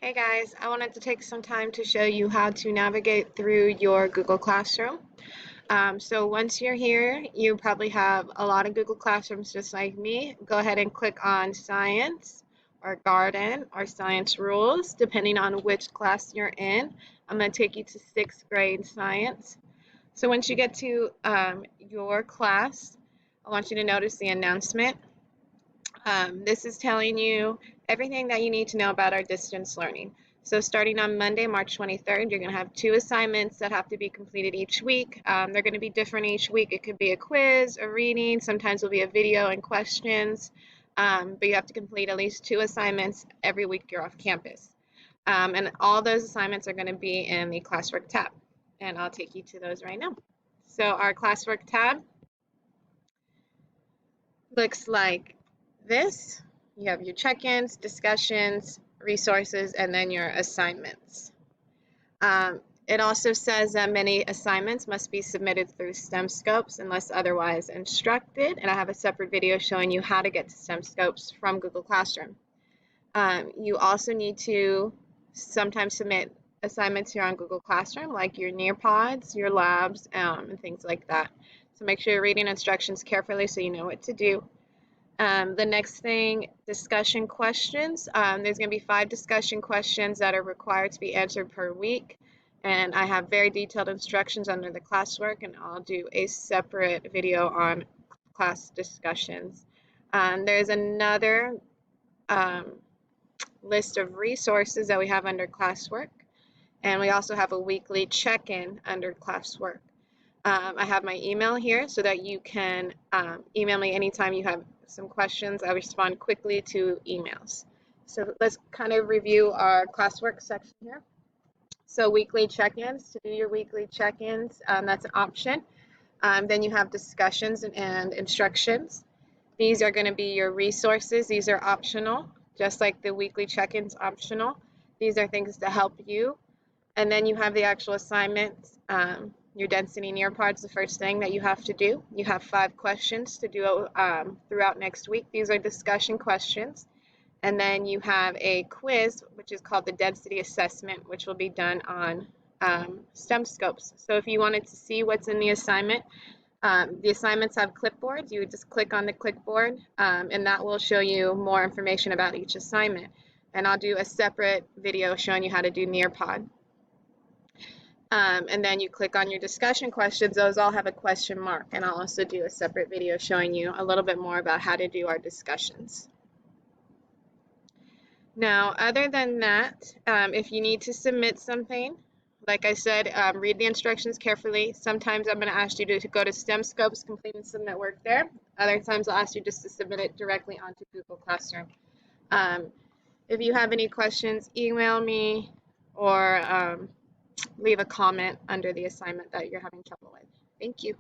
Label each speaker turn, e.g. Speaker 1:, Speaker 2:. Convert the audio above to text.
Speaker 1: Hey guys, I wanted to take some time to show you how to navigate through your Google Classroom. So once you're here, you probably have a lot of Google Classrooms just like me. Go ahead and click on Science or Garden or Science Rules, depending on which class you're in. I'm going to take you to 6th grade Science. So once you get to your class, I want you to notice the announcement. This is telling you everything that you need to know about our distance learning. So starting on Monday, March 23rd, you're going to have 2 assignments that have to be completed each week. They're going to be different each week. It could be a quiz, a reading, sometimes it'll be a video and questions, but you have to complete at least 2 assignments every week you're off campus. And all those assignments are going to be in the Classwork tab, and I'll take you to those right now. So our Classwork tab looks like this. You have your check-ins, discussions, resources, and then your assignments. It also says that many assignments must be submitted through STEM Scopes unless otherwise instructed, and I have a separate video showing you how to get to STEM Scopes from Google Classroom. You also need to sometimes submit assignments here on Google Classroom, like your Nearpods, your labs, and things like that. So make sure you're reading instructions carefully so you know what to do. The next thing, discussion questions. There's going to be 5 discussion questions that are required to be answered per week. And I have very detailed instructions under the classwork, and I'll do a separate video on class discussions. There's another list of resources that we have under classwork. And we also have a weekly check-in under classwork. I have my email here so that you can email me anytime you have some questions. I respond quickly to emails. So let's kind of review our classwork section here. So weekly check-ins, to do your weekly check-ins, that's an option. Then you have discussions and instructions. These are going to be your resources. These are optional, just like the weekly check-ins optional. These are things to help you. And then you have the actual assignments. Your density nearpod, the first thing that you have to do. You have 5 questions to do throughout next week. These are discussion questions. And then you have a quiz, which is called the density assessment, which will be done on STEM scopes. So if you wanted to see what's in the assignment, the assignments have clipboards. You would just click on the clipboard, and that will show you more information about each assignment. And I'll do a separate video showing you how to do Nearpod. And then you click on your discussion questions. Those all have a question mark, and I'll also do a separate video showing you a little bit more about how to do our discussions. Now, other than that, if you need to submit something, like I said, read the instructions carefully. Sometimes I'm going to ask you to go to STEM Scopes, complete and submit work there. Other times I'll ask you just to submit it directly onto Google Classroom. If you have any questions, email me or leave a comment under the assignment that you're having trouble with. Thank you.